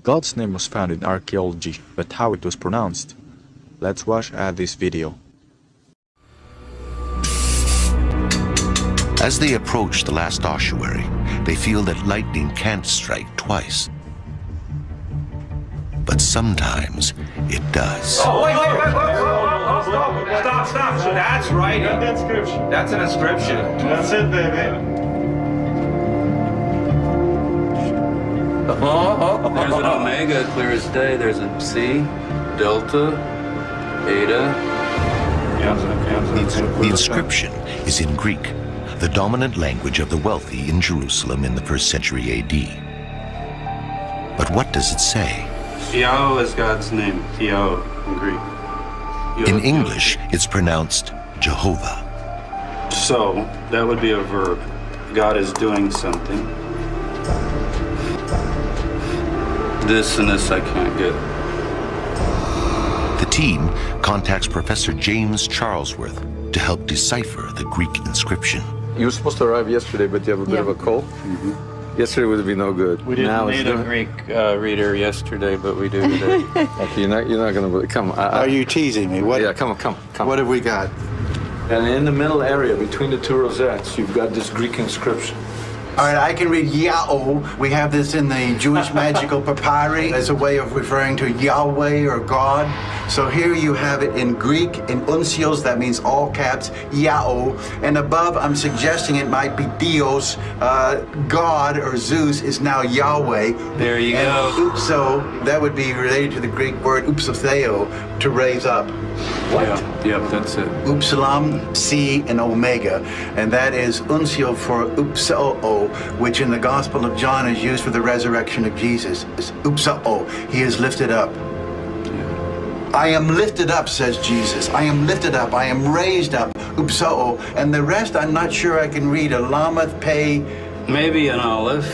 God's name was found in archaeology, but how it was pronounced? Let's watch this video. As they approach the last ossuary, they feel that lightning can't strike twice. But sometimes it does. Oh, wait. Stop. So that's right. That's inscription. That's an inscription. That's it, baby. There's an omega, clear as day. There's a C, delta, eta. The inscription is in Greek, the dominant language of the wealthy in Jerusalem in the 1st century AD. But what does it say? Yahweh is God's name, Yahweh in Greek. In English, it's pronounced Jehovah. So, that would be a verb. God is doing something. This and this I can't get. The team contacts Professor James Charlesworth to help decipher the Greek inscription. You were supposed to arrive yesterday, but you have a bit of a cold? Yesterday would be no good. We didn't need a Greek reader yesterday, but we do today. Okay, you're not going to believe. Come. Are you teasing me? What? Yeah, come. What have we got? And in the middle area, between the two rosettes, you've got this Greek inscription. All right, I can read Yahweh. We have this in the Jewish magical papyri as a way of referring to Yahweh or God. So here you have it in Greek, in uncials, that means all caps, Yahweh. And above, I'm suggesting it might be Dios, God or Zeus is now Yahweh. There you go. Upso, that would be related to the Greek word upsotheo, to raise up. What? Yep, that's it. Upsilon, C, and Omega, and that is uncio for upsao, which in the Gospel of John is used for the resurrection of Jesus. Upsao, he is lifted up. I am lifted up, says Jesus. I am lifted up. I am raised up. Upsao, and the rest I'm not sure I can read. A Lamath, Pei. Maybe an olive.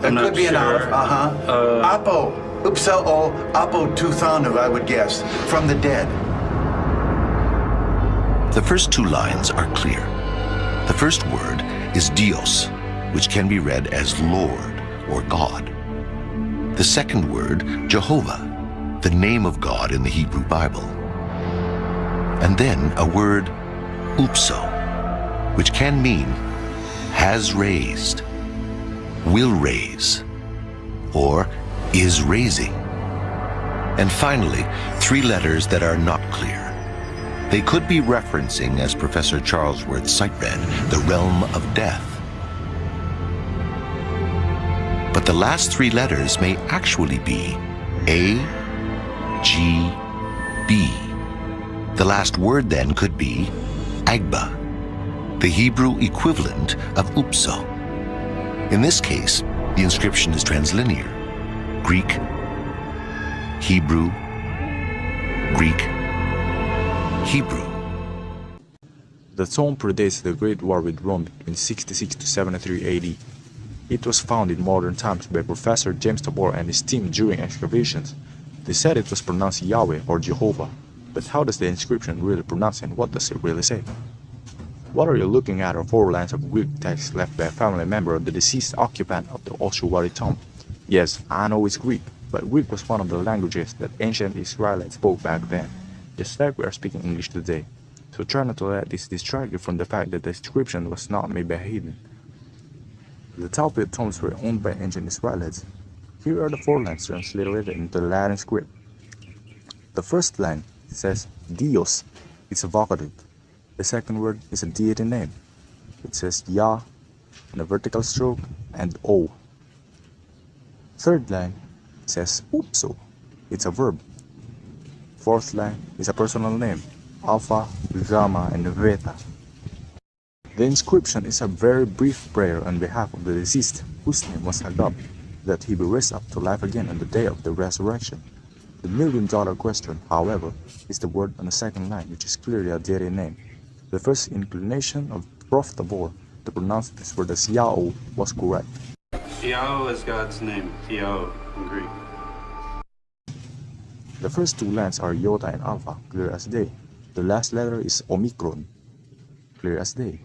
It could be an olive. Apo, upsao, apo tuthanu, I would guess, from the dead. The first two lines are clear. The first word is Dios, which can be read as Lord or God. The second word, Jehovah, the name of God in the Hebrew Bible. And then a word, upso, which can mean has raised, will raise, or is raising. And finally, three letters that are not clear. They could be referencing, as Professor Charlesworth sight-read, the realm of death. But the last three letters may actually be A, G, B. The last word then could be Agba, the Hebrew equivalent of upso. In this case, the inscription is translinear. Greek, Hebrew, Greek, Hebrew. The tomb predates the Great War with Rome between 66 to 73 AD. It was found in modern times by Professor James Tabor and his team during excavations. They said it was pronounced Yahweh or Jehovah, but how does the inscription really pronounce and what does it really say? What are you looking at are 4 lines of Greek text left by a family member of the deceased occupant of the ossuary tomb. Yes, I know it's Greek, but Greek was one of the languages that ancient Israelites spoke back then, just like we are speaking English today. So try not to let this distract you from the fact that the inscription was not made by a heathen. The Talmud tombs were owned by ancient Israelites. Here are the 4 lines translated into the Latin script. The first line says Dios, it's a vocative. The second word is a deity name. It says Yah in a vertical stroke and O. Third line says upso, it's a verb. Fourth line is a personal name, Alpha, Gamma, and Beta. The inscription is a very brief prayer on behalf of the deceased, whose name was Hagab, that he be raised up to life again on the day of the resurrection. The million-dollar question, however, is the word on the second line, which is clearly a deity name. The first inclination of Prof. Tabor to pronounce this word as Yahweh was correct. Yahweh is God's name, Yahweh in Greek. The first 2 lines are Iota and Alpha, clear as day. The last letter is Omicron, clear as day.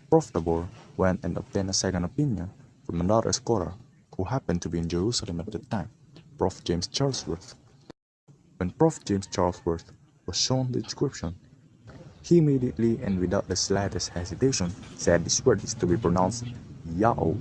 Prof. Tabor went and obtained a second opinion from another scholar who happened to be in Jerusalem at the time. Prof. James Charlesworth. When Prof. James Charlesworth was shown the inscription, he immediately and without the slightest hesitation said this word is to be pronounced Yao.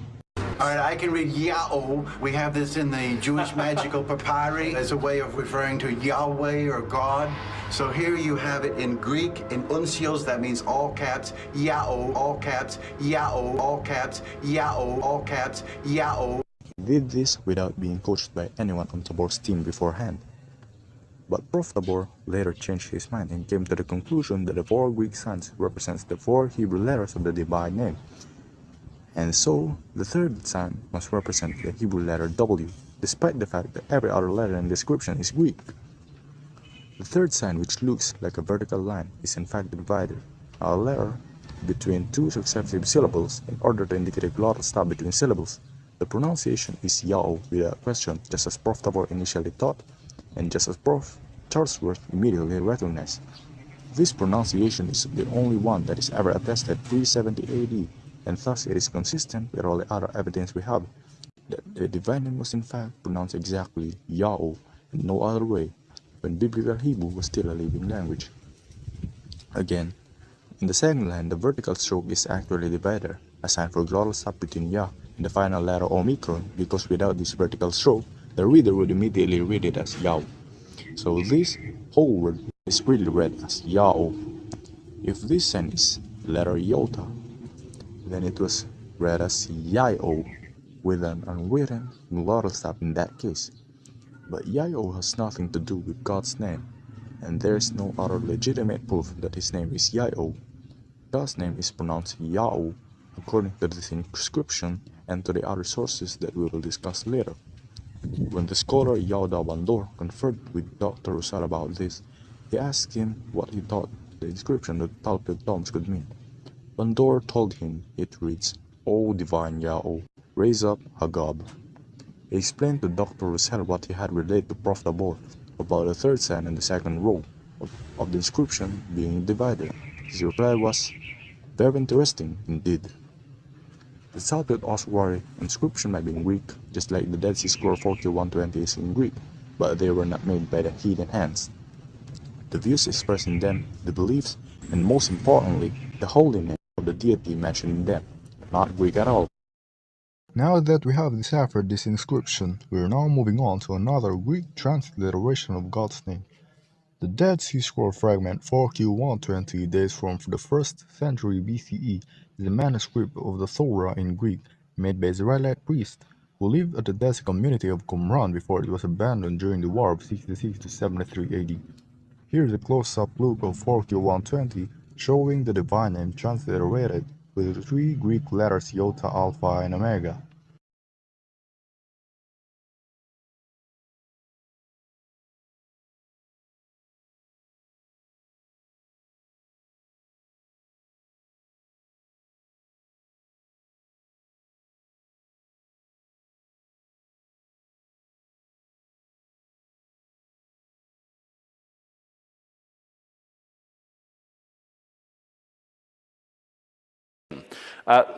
All right, I can read Yao. We have this in the Jewish magical papyri as a way of referring to Yahweh or God. So here you have it in Greek, in uncials, that means all caps, Yao, all caps, Yao, all caps, Yao, all caps, Yao. He did this without being coached by anyone on Tabor's team beforehand. But Prof. Tabor later changed his mind and came to the conclusion that the 4 Greek signs represents the 4 Hebrew letters of the divine name. And so, the third sign must represent the Hebrew letter W, despite the fact that every other letter in the description is Greek. The third sign, which looks like a vertical line, is in fact the divider, a letter between two successive syllables in order to indicate a glottal stop between syllables. The pronunciation is Yao without question, just as Prof. Tabor initially thought, and just as Prof. Charlesworth immediately recognized. This pronunciation is the only one that is ever attested pre-70 AD, and thus it is consistent with all the other evidence we have, that the divine name was in fact pronounced exactly Yao and no other way, when Biblical Hebrew was still a living language. Again, in the second line, the vertical stroke is actually divider, a sign for glottal stop between Ya and the final letter Omicron, because without this vertical stroke, the reader would immediately read it as Yao. So this whole word is really read as Yao. If this sign is letter Iota, then it was read as Yao with an unwritten glottal stop in that case. But Yao has nothing to do with God's name, and there is no other legitimate proof that his name is Yao. God's name is pronounced Yao according to this inscription and to the other sources that we will discuss later. When the scholar Yauda Bandor conferred with Dr. Roussel about this, he asked him what he thought the inscription of the Talmud tomes could mean. Bandor told him it reads, "O divine Yao, raise up Hagab." He explained to Dr. Roussel what he had relayed to Prof. Tabor about the third sign and the second row of the inscription being divided. His reply was, "Very interesting indeed." The Talmud Ossuary inscription might be in Greek, just like the Dead Sea Scroll 4Q120 is in Greek, but they were not made by the heathen hands. The views expressed in them, the beliefs, and most importantly, the holy name of the deity mentioned in them, not Greek at all. Now that we have deciphered this inscription, we are now moving on to another Greek transliteration of God's name. The Dead Sea Scroll fragment 4Q120 dates from the 1st century BCE, is a manuscript of the Torah in Greek, made by Israelite priests who lived at the desert community of Qumran before it was abandoned during the War of 66 to 73 AD. Here is a close-up look of 4Q120, showing the divine name transliterated with the 3 Greek letters Iota, Alpha, and Omega.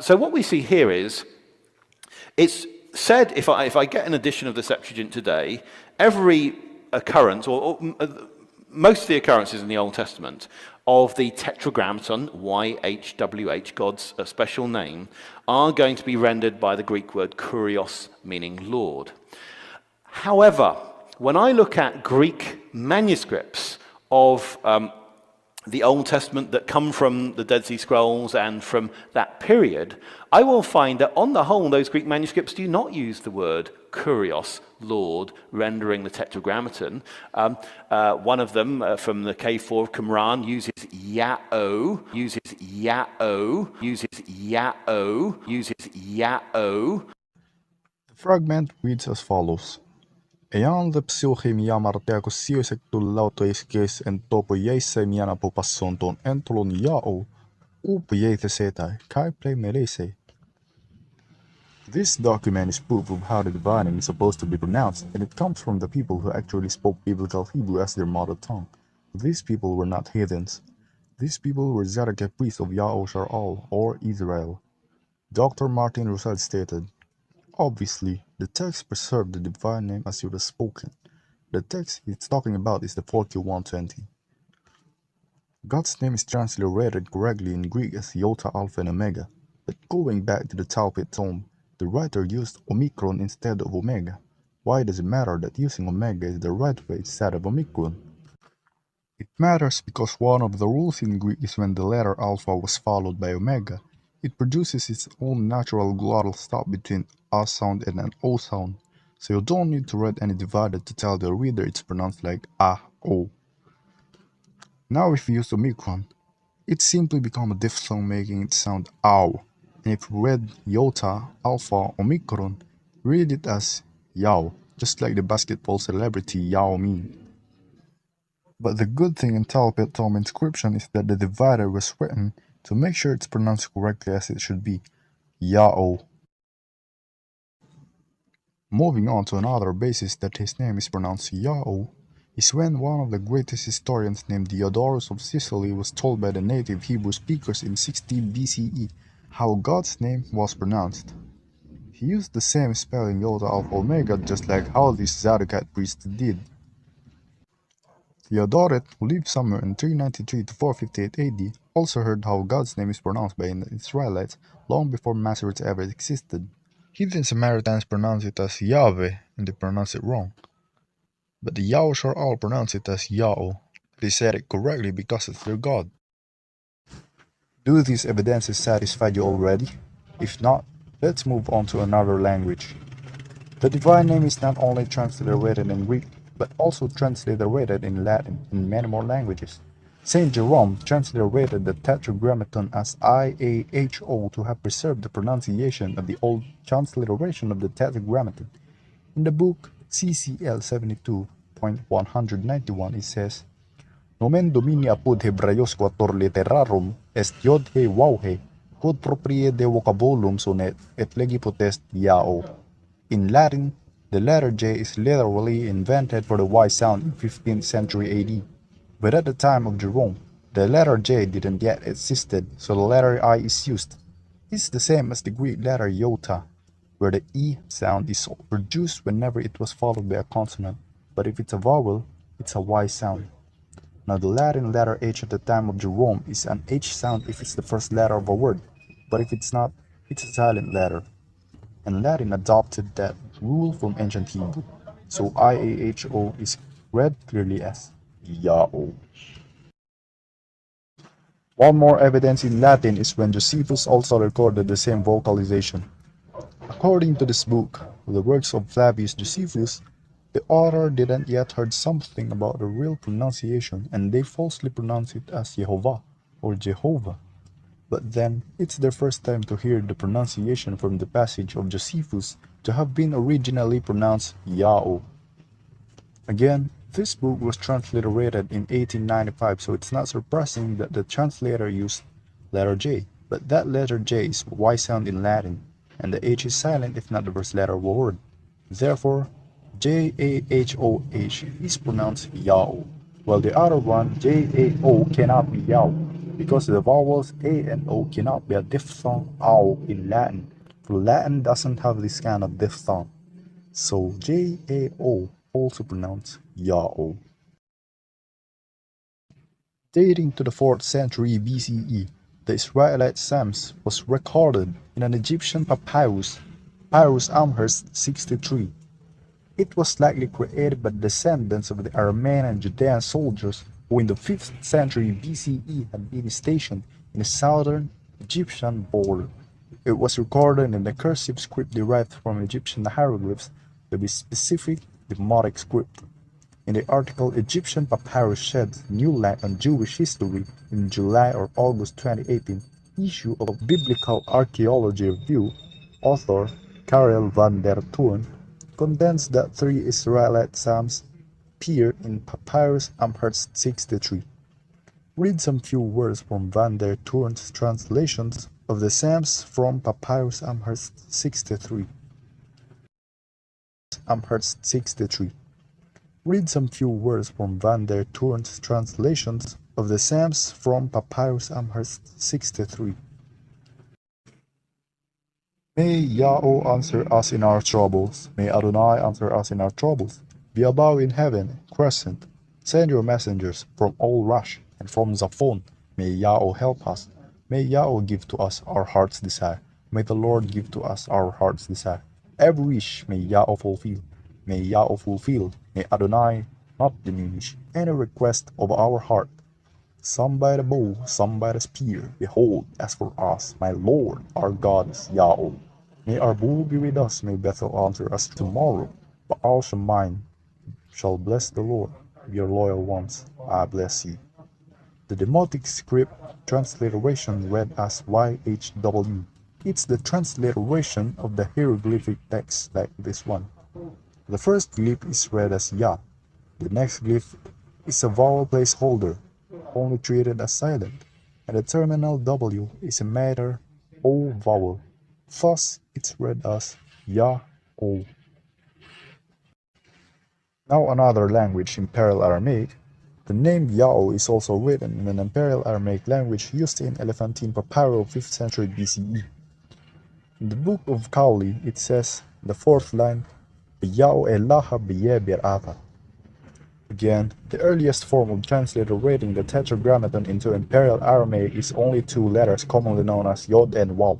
So what we see here is, it's said, if I get an edition of the Septuagint today, every occurrence, or most of the occurrences in the Old Testament of the Tetragrammaton, YHWH, God's special name, are going to be rendered by the Greek word kurios, meaning Lord. However, when I look at Greek manuscripts of the Old Testament that come from the Dead Sea Scrolls and from that period, I will find that on the whole, those Greek manuscripts do not use the word kurios, Lord, rendering the Tetragrammaton. One of them, from the K4 of Qumran, uses Yao, uses Yao, uses Yao, uses Yao. The fragment reads as follows. Ean the psiuchim yamarteakos siosek tullautoiskes en topo yeise miana popasson ton entolon Yao, upiete setai, kai play merese. This document is proof of how the divine name is supposed to be pronounced, and it comes from the people who actually spoke Biblical Hebrew as their mother tongue. These people were not heathens. These people were Zedekiah priests of Yahoshar'al, or Israel. Dr. Martin Roussel stated, Obviously, the text preserved the divine name as it was spoken. The text it's talking about is the 4120. God's name is transliterated correctly in Greek as Iota, Alpha, and Omega, but going back to the Talpit tome, the writer used Omicron instead of Omega. Why does it matter that using Omega is the right way instead of Omicron? It matters because one of the rules in Greek is when the letter Alpha was followed by Omega, it produces its own natural glottal stop between a sound and an o sound, so you don't need to write any divider to tell the reader it's pronounced like a, o. Now if you use Omicron, it simply becomes a diphthong making it sound ow, and if you read Iota, Alpha, Omicron, read it as Yao, just like the basketball celebrity Yao Ming. But the good thing in Talpit tome inscription is that the divider was written to make sure it's pronounced correctly as it should be, Yao. Moving on to another basis that his name is pronounced Yao is when one of the greatest historians named Diodorus of Sicily was told by the native Hebrew speakers in 60 BCE how God's name was pronounced. He used the same spelling Iota Alpha Omega just like how these Zadokat priests did. Theodoret, who lived somewhere in 393 to 458 AD, also heard how God's name is pronounced by the Israelites long before Masoretes ever existed. Heathen Samaritans pronounce it as Yahweh and they pronounce it wrong. But the Yaosh all pronounce it as Yao. They said it correctly because it's their God. Do these evidences satisfy you already? If not, let's move on to another language. The divine name is not only transliterated in Greek, but also transliterated in Latin and many more languages. Saint Jerome transliterated the Tetragrammaton as IAHO to have preserved the pronunciation of the old transliteration of the Tetragrammaton. In the book CCL 72.191 it says, Nomen Domini apud Hebraios quator literarum est Yod-he Waw-he, quod proprie de vocabulum sonet et legi potest Yao. In Latin, the letter J is literally invented for the Y sound in 15th century AD, but at the time of Jerome, the letter J didn't yet existed, so the letter I is used. It's the same as the Greek letter iota, where the E sound is produced whenever it was followed by a consonant, but if it's a vowel, it's a Y sound. Now the Latin letter H at the time of Jerome is an H sound if it's the first letter of a word, but if it's not, it's a silent letter. And Latin adopted that rule from ancient Hebrew, so IAHO is read clearly as Yao. One more evidence in Latin is when Josephus also recorded the same vocalization. According to this book, the works of Flavius Josephus, the author didn't yet heard something about the real pronunciation and they falsely pronounce it as Yehovah or Jehovah. But then, it's their first time to hear the pronunciation from the passage of Josephus to have been originally pronounced Yao. Again, this book was transliterated in 1895, so it's not surprising that the translator used letter J, but that letter J is Y sound in Latin, and the H is silent if not the first letter of a word. Therefore, J-A-H-O-H is pronounced Yao, while the other one, J-A-O, cannot be Yao, because the vowels A and O cannot be a diphthong ow in Latin, for Latin doesn't have this kind of diphthong. So J-A-O also pronounced Yao. Dating to the 4th century BCE, the Israelite Psalms was recorded in an Egyptian papyrus, Papyrus Amherst 63. It was likely created by the descendants of the Aramean and Judean soldiers who in the 5th century BCE had been stationed in the southern Egyptian border. It was recorded in the cursive script derived from Egyptian hieroglyphs, to be specific, the Demotic script. In the article Egyptian Papyrus Sheds New Light on Jewish History in July or August 2018 issue of Biblical Archaeology Review, author Karel van der Toorn condensed that 3 Israelite Psalms appear in Papyrus Amherst 63. Read some few words from van der Toorn's translations of the Psalms from Papyrus Amherst 63. Amherst 63. Read some few words from van der Toorn's translations of the Psalms from Papyrus Amherst 63. May Yahweh answer us in our troubles. May Adonai answer us in our troubles. Be above in heaven, crescent. Send your messengers from all Rush and from Zaphon. May Yahweh help us. May Yahweh give to us our heart's desire. May the Lord give to us our heart's desire. Every wish may Yahweh fulfill. May Yahweh fulfill. May Adonai not diminish any request of our heart. Some by the bow, some by the spear. Behold, as for us, my Lord, our God is Yahweh. May our bow be with us, may Bethel answer us tomorrow. But all mine shall bless the Lord. Your loyal ones, I bless you. The Demotic script transliteration read as YHW. It's the transliteration of the hieroglyphic text like this one. The first glyph is read as Ya. The next glyph is a vowel placeholder, only treated as silent, and the terminal W is a matter O vowel. Thus, it's read as Ya-O. Now another language, Imperial Aramaic. The name Yao is also written in an Imperial Aramaic language used in Elephantine papyri of 5th century BCE. In the Book of Cowley, it says, the fourth line, Yao Elaha Biye Bir'ata. Again, the earliest form of transliterating the Tetragrammaton into Imperial Aramaic is only two letters commonly known as Yod and Waw.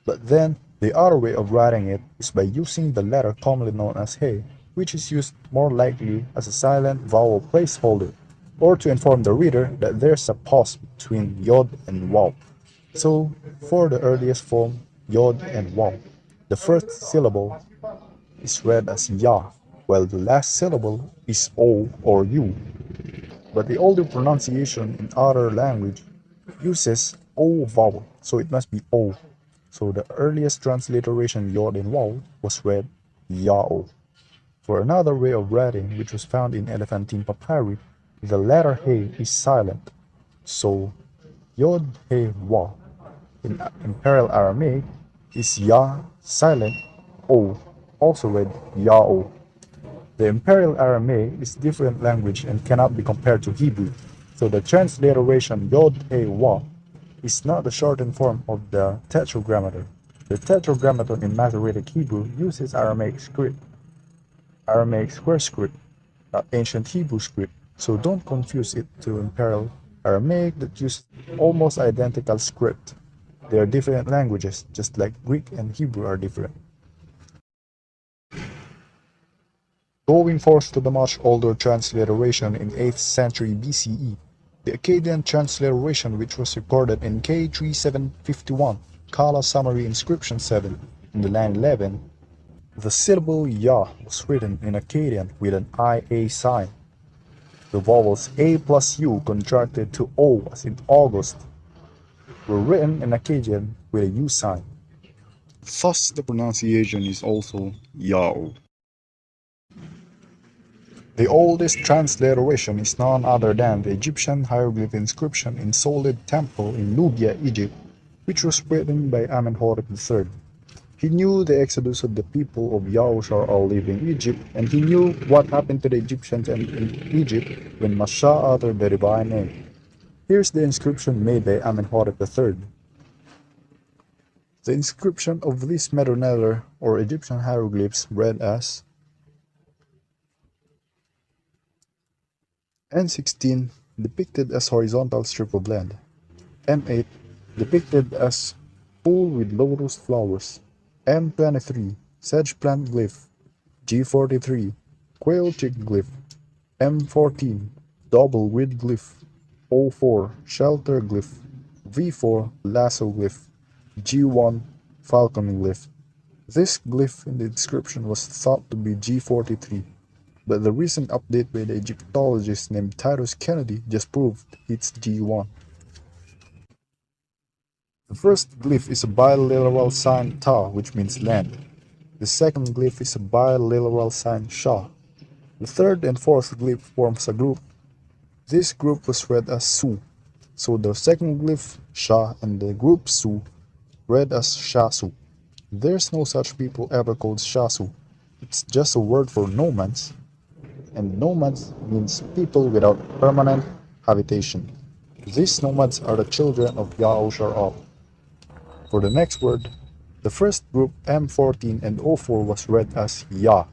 But then, the other way of writing it is by using the letter commonly known as He, which is used more likely as a silent vowel placeholder, or to inform the reader that there's a pause between Yod and Waw. So, for the earliest form, Yod and Waw, the first syllable is read as Ya, while the last syllable is O or U. But the older pronunciation in other language uses O vowel, so it must be O. So the earliest transliteration Yod and Waw was read Yao. For another way of writing, which was found in Elephantine papyri, the letter He is silent. So Yod He Waw in Imperial Aramaic is Ya silent O, also read Yao. The Imperial Aramaic is different language and cannot be compared to Hebrew, so the transliteration Yod-He-Waw is not the shortened form of the Tetragrammaton. The Tetragrammaton in Masoretic Hebrew uses Aramaic script, Aramaic square script, not ancient Hebrew script, so don't confuse it to Imperial Aramaic that uses almost identical script. They are different languages, just like Greek and Hebrew are different. Going forth to the much older transliteration in 8th century BCE, the Akkadian transliteration which was recorded in K3751, Kala Summary Inscription 7, in the line 11, the syllable Ya was written in Akkadian with an IA sign. The vowels A plus U contracted to O as in August were written in Akkadian with a U sign. Thus the pronunciation is also Yao. The oldest transliteration is none other than the Egyptian hieroglyph inscription in Solid Temple in Nubia, Egypt, which was written by Amenhotep III. He knew the exodus of the people of Yahushua leaving Egypt, and he knew what happened to the Egyptians in Egypt when Masha uttered the divine name. Here's the inscription made by Amenhotep III. The inscription of these Medoneller or Egyptian hieroglyphs read as N16 depicted as horizontal strip of land. M8 depicted as pool with lotus flowers. M23 sedge plant glyph. G43 quail chick glyph. M14 double weed glyph. O4 shelter glyph. V4 lasso glyph. G1 falcon glyph. This glyph in the inscription was thought to be G43. But the recent update by the Egyptologist named Titus Kennedy just proved it's G1. The first glyph is a biliteral sign Ta, which means land. The second glyph is a biliteral sign Sha. The third and fourth glyph forms a group. This group was read as Su. So the second glyph Sha and the group Su read as Shasu. There's no such people ever called Shasu. It's just a word for nomads. And nomads means people without permanent habitation. These nomads are the children of Yahushua. For the next word, The first group M14 and O4 was read as Yah,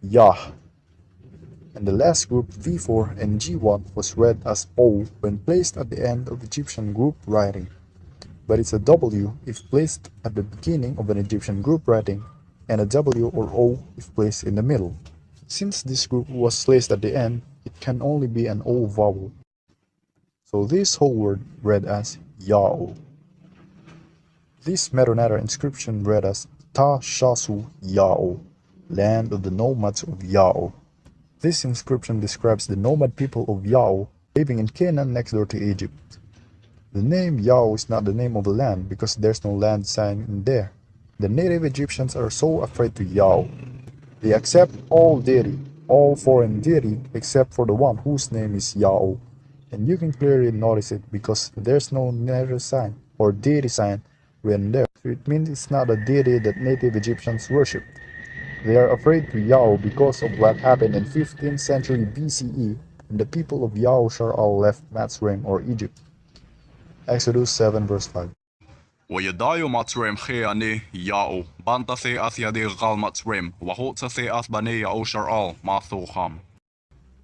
Yah, and the last group V4 and G1 was read as O when placed at the end of Egyptian group writing, but it's a W if placed at the beginning of an Egyptian group writing and a W or O if placed in the middle. Since this group was placed at the end, it can only be an O vowel. So this whole word read as Yao. This Meronata inscription read as Ta Shasu Yao, land of the nomads of Yao. This inscription describes the nomad people of Yao living in Canaan next door to Egypt. The name Yao is not the name of the land because there's no land sign in there. The native Egyptians are so afraid to Yao. They accept all deity, all foreign deity except for the one whose name is Yao. And you can clearly notice it because there's no native sign or deity sign written there. So it means it's not a deity that native Egyptians worship. They are afraid to Yao because of what happened in 15th century BCE when the people of Yao Sharal left Mitzrayim or Egypt. Exodus 7 verse 5. ويدايو ماتريم خياني ياو بانتثي أثيادي غال ماتريم وهوتثي أثباني ياو شرال ماثوخام.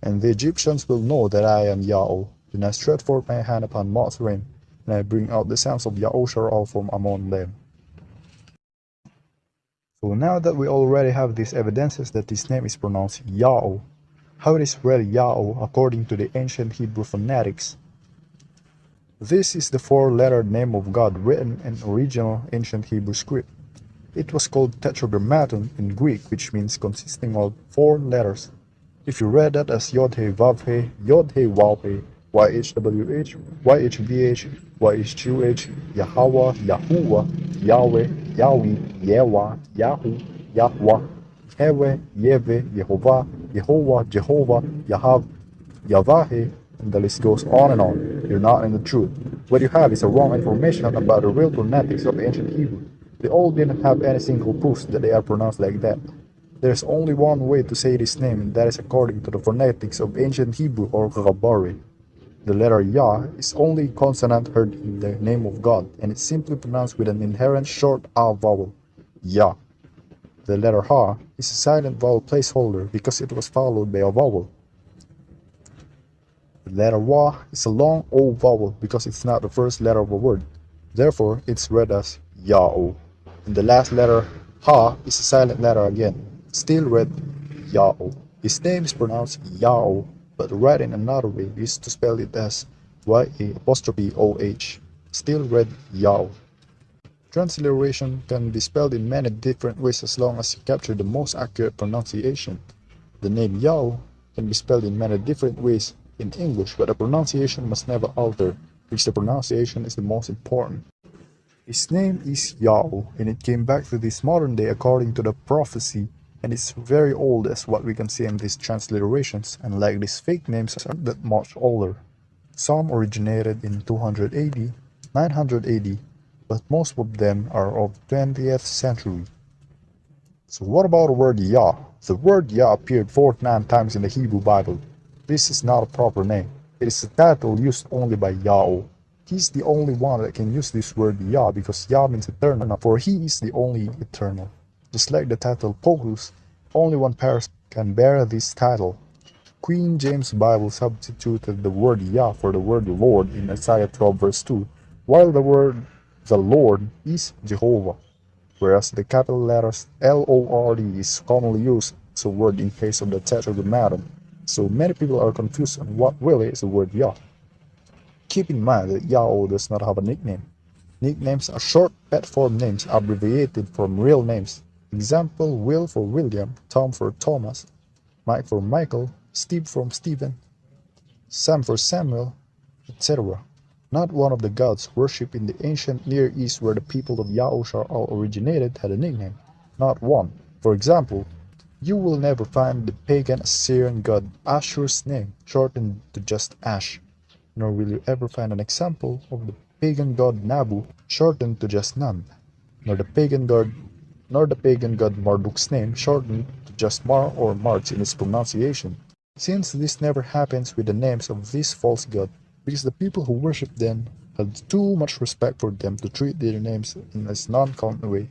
And the Egyptians will know that I am Yao. Then I stretch forth my hand upon Mitzrayim, and I bring out the sons of Yao Sharal from among them. So now that we already have these evidences that his name is pronounced Yao, how it is read Yao according to the ancient Hebrew phonetics. This is the four-lettered name of God written in original ancient Hebrew script. It was called Tetragrammaton in Greek, which means consisting of 4 letters. If you read that as Yod-He, Vav-He, Yod-He, Waw-He, YHWH, YHVH, YHQH, Yahweh, Yahuwah, Yahweh, Yahweh, Yewa, Yahu, Yahweh, Yahweh, Yeve, Yehovah, Yehovah, Jehovah, Yahav, Yavahe, and the list goes on and on. You're not in the truth. What you have is a wrong information about the real phonetics of ancient Hebrew. They all didn't have any single proofs that they are pronounced like that. There's only one way to say this name, and that is according to the phonetics of ancient Hebrew or Ghabari. The letter Yah is only consonant heard in the name of God, and it's simply pronounced with an inherent short A vowel, Yah. The letter Ha is a silent vowel placeholder because it was followed by a vowel. The letter Wa is a long O vowel because it's not the first letter of a word. Therefore, it's read as Yao. And the last letter Ha is a silent letter again, still read Yao. His name is pronounced Yao, but to write in another way is to spell it as Y-A-O-H, still read Yao. Transliteration can be spelled in many different ways as long as you capture the most accurate pronunciation. The name Yao can be spelled in many different ways in English, but the pronunciation must never alter, which the pronunciation is the most important. His name is Yao, and it came back to this modern day according to the prophecy, and it's very old as what we can see in these transliterations, and like these fake names are that much older. Some originated in 200 AD, 900 AD, but most of them are of 20th century. So what about the word Yah? The word Yah appeared 49 times in the Hebrew Bible. This is not a proper name. It is a title used only by Yahweh. He is the only one that can use this word Yah because Yah means eternal, for he is the only eternal. Just like the title Pohus, only one person can bear this title. Queen James Bible substituted the word Yah for the word Lord in Isaiah 12 verse 2, while the word the Lord is Jehovah, whereas the capital letters L-O-R-D is commonly used as a word in case of the Tetragrammaton. So many people are confused on what really is the word Yah. Keep in mind that Yahweh does not have a nickname. Nicknames are short pet form names abbreviated from real names. Example: Will for William, Tom for Thomas, Mike for Michael, Steve for Stephen, Sam for Samuel, etc. Not one of the gods worshipped in the ancient Near East where the people of Yahushua originated had a nickname. Not one. For example, you will never find the pagan Assyrian god Ashur's name shortened to just Ash, nor will you ever find an example of the pagan god Nabu shortened to just Nan, nor the pagan god Marduk's name shortened to just Mar or March in its pronunciation. Since this never happens with the names of this false god, because the people who worship them had too much respect for them to treat their names in a non-common way.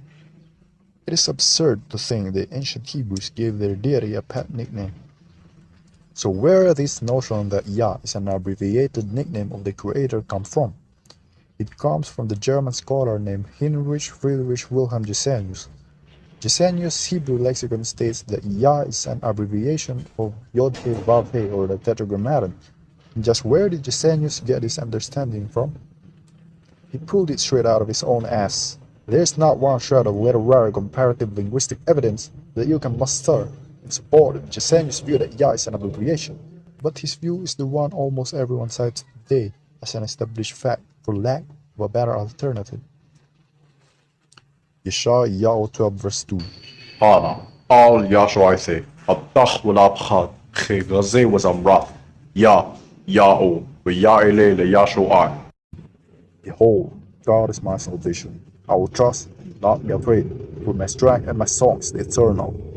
It is absurd to think the ancient Hebrews gave their deity a pet nickname. So where does this notion that Yah is an abbreviated nickname of the Creator come from? It comes from the German scholar named Heinrich Friedrich Wilhelm Gesenius. Gesenius' Hebrew lexicon states that Yah is an abbreviation of Yod-He Vav-He, or the Tetragrammaton. And just where did Gesenius get this understanding from? He pulled it straight out of his own ass. There's not one shred of literary comparative linguistic evidence that you can muster in support of Gesenius' view that Yah is an abbreviation, but his view is the one almost everyone cites today as an established fact for lack of a better alternative. Yeshayahu 12 verse 2. Ana, al Yashuaise, Abdach Wulabchad, Chegaze was Amrath, Ya'o, Ya'ele le Yashuai. Behold, God is my salvation. I will trust and not be afraid, for my strength and my song is eternal.